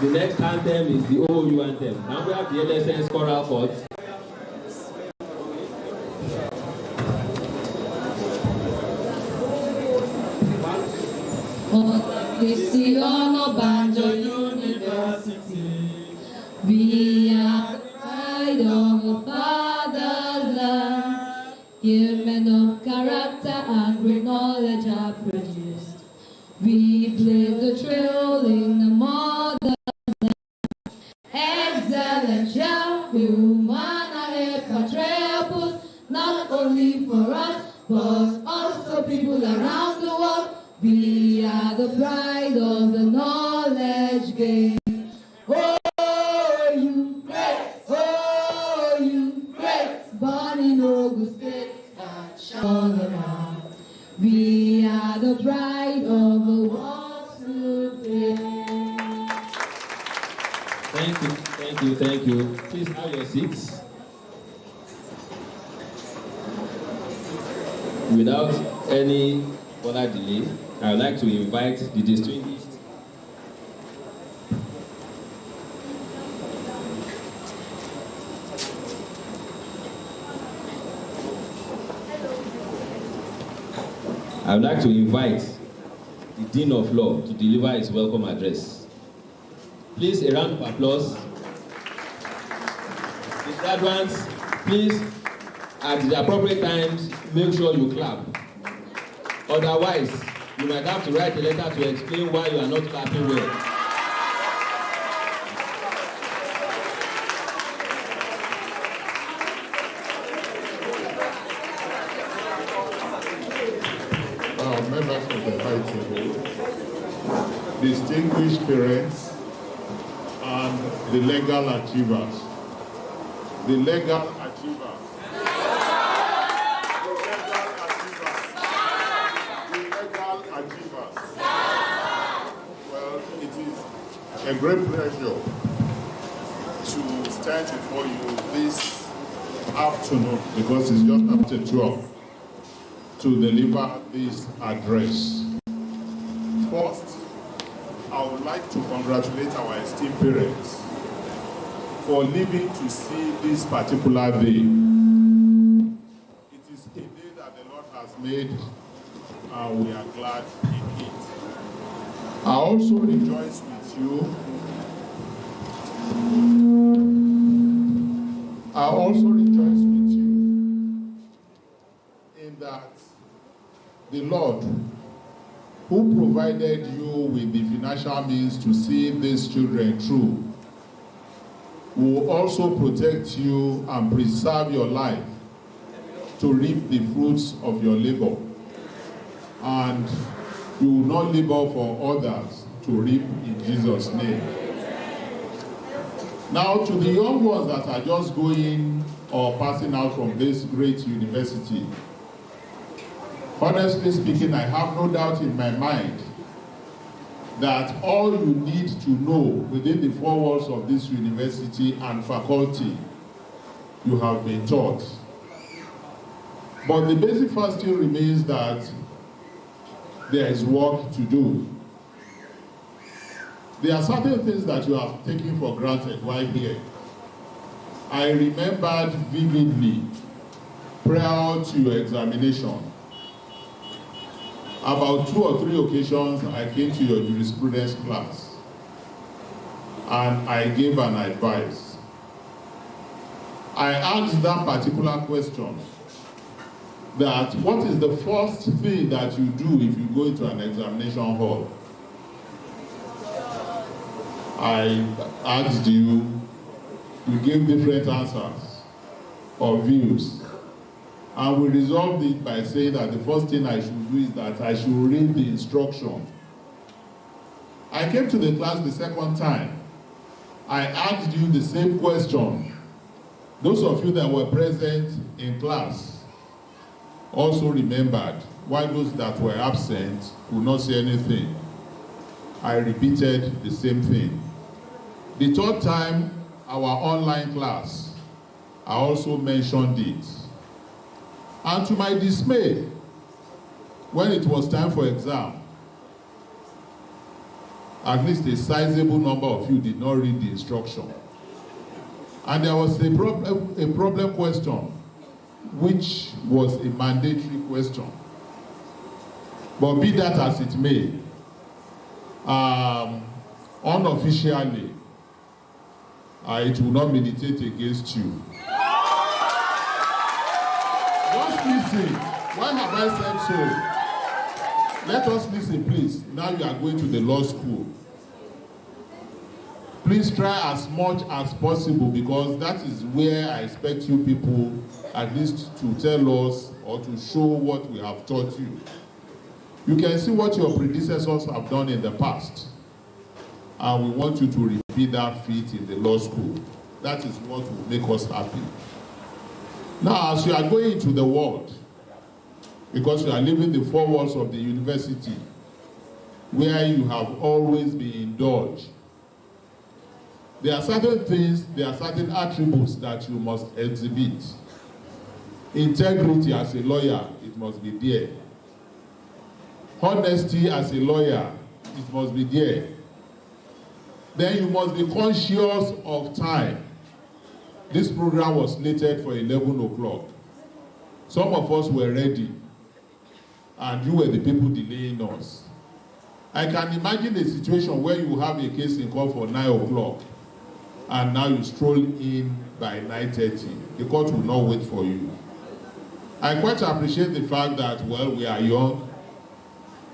The next anthem is the OU anthem. Now we have the LSS choral chords. OLABISI ONABANJO University, we are the pride of our father's land. Here men of character and great knowledge are produced. We blaze the trail in the motherland. Excellent shall be human and patriots, not only for us, but also people around the world. We are the pride of the knowledge game. Oh, you great, born in Ogun State and shall around. We are the pride of the world today. Thank you. Please have your seats. Without any further delay, I would like to invite the distinguished the Dean of Law to deliver his welcome address. Please, a round of applause. The graduates, please, at the appropriate times, make sure you clap. Otherwise, you might have to write a letter to explain why you are not clapping well. Members of the high table, distinguished parents, and the legal achievers. The legal achievers. Well, it is a great pleasure to stand before you this afternoon, because it's just after 12, to deliver this address. First, I would like to congratulate our esteemed parents for living to see this particular day. It is a day that the Lord has made, and we are glad in it. I also rejoice with you. In that the Lord, who provided you with the financial means to see these children through, will also protect you and preserve your life to reap the fruits of your labor. And you will not labor for others to reap in Jesus' name. Now, to the young ones that are just going or passing out from this great university, honestly speaking, I have no doubt in my mind that all you need to know within the four walls of this university and faculty, you have been taught. But the basic fact still remains that there is work to do. There are certain things that you have taken for granted while here. I remembered vividly, prior to your examination, about 2 or 3 occasions I came to your jurisprudence class and I gave an advice. I asked that particular question, that what is the first thing that you do if you go into an examination hall? I asked you, you gave different answers or views. And we resolved it by saying that the first thing I should do is that I should read the instruction. I came to the class the second time. I asked you the same question. Those of you that were present in class also remembered, while those that were absent could not say anything. I repeated the same thing. The third time, our online class, I also mentioned it. And to my dismay, when it was time for exam, at least a sizable number of you did not read the instruction. And there was a problem question, which was a mandatory question. But be that as it may, unofficially, it will not militate against you. Just listen. Why have I said so? Let us listen, please. Now you are going to the law school. Please try as much as possible, because that is where I expect you people at least to tell us or to show what we have taught you. You can see what your predecessors have done in the past, and we want you to repeat that feat in the law school. That is what will make us happy. Now, as you are going into the world, because you are leaving the four walls of the university, where you have always been indulged, there are certain things, there are certain attributes that you must exhibit. Integrity as a lawyer, it must be there. Honesty as a lawyer, it must be there. Then you must be conscious of time. This program was slated for 11 o'clock. Some of us were ready, and you were the people delaying us. I can imagine a situation where you have a case in court for 9 o'clock, and now you stroll in by 9:30. The court will not wait for you. I quite appreciate the fact that, well, we are young,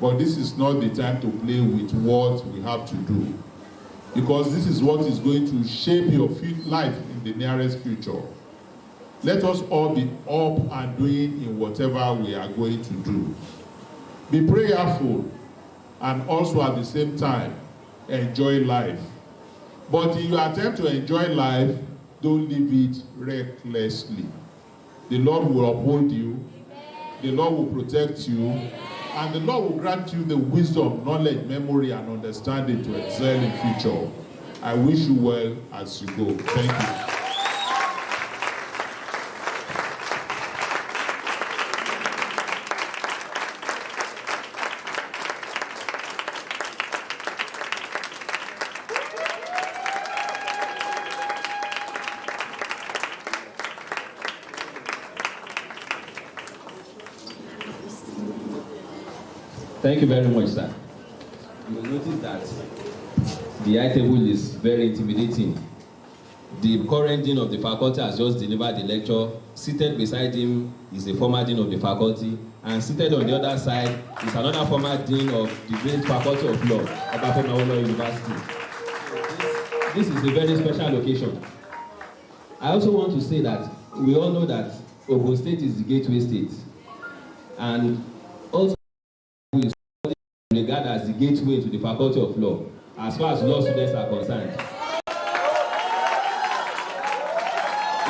but this is not the time to play with what we have to do, because this is what is going to shape your life in the nearest future. Let us all be up and doing in whatever we are going to do. Be prayerful, and also at the same time, enjoy life. But in your attempt to enjoy life, don't live it recklessly. The Lord will uphold you, the Lord will protect you, and the Lord will grant you the wisdom, knowledge, memory, and understanding to excel in future. I wish you well as you go. Thank you. Thank you very much, sir. You will notice that the high table is very intimidating. The current dean of the faculty has just delivered the lecture. Seated beside him is the former dean of the faculty, and seated on the other side is another former dean of the great faculty of law, Obafemi Law University. This is a very special occasion. I also want to say that we all know that Ogun State is the gateway state, and also regarded as the gateway to the faculty of law, as far as law students are concerned.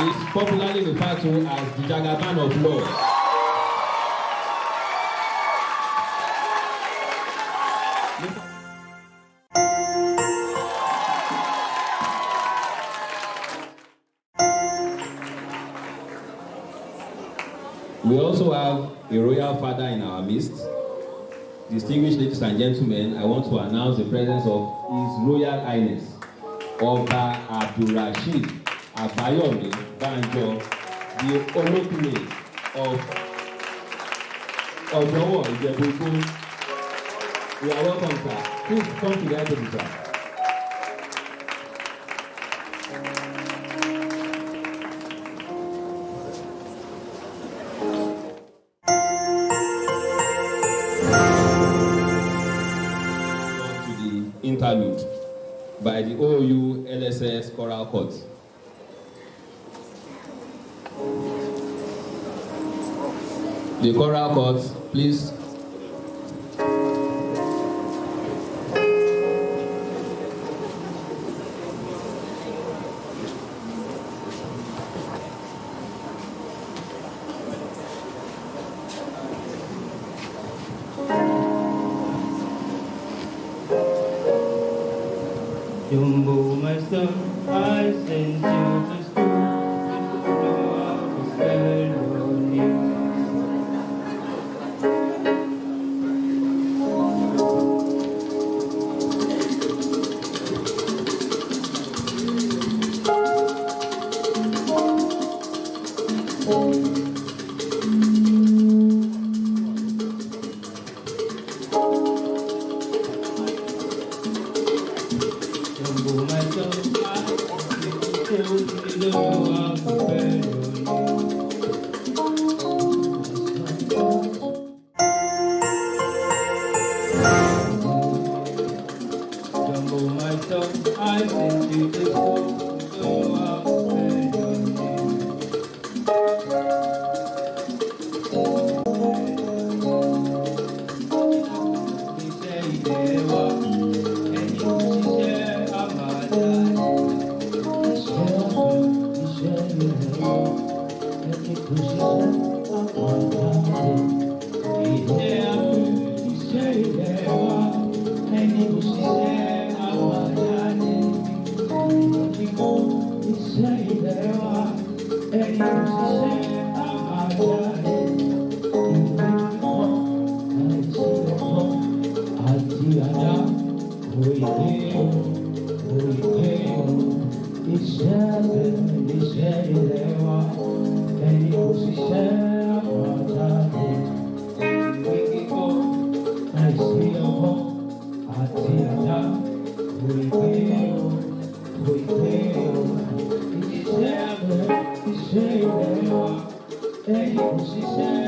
It's popularly referred to as the Jagaban of law. We also have a royal father in our midst. Distinguished ladies and gentlemen, I want to announce the presence of His Royal Highness Oba Abdulrasheed Abayomi Banjo, the Olótùndé of Ojowo Ijebu. You are welcome, sir. Please come to the table, sir. Interlude by the OU LSS Choral Court. The Choral Court, please. Jumbo, my son, I send you to school to know how to spell your name. She said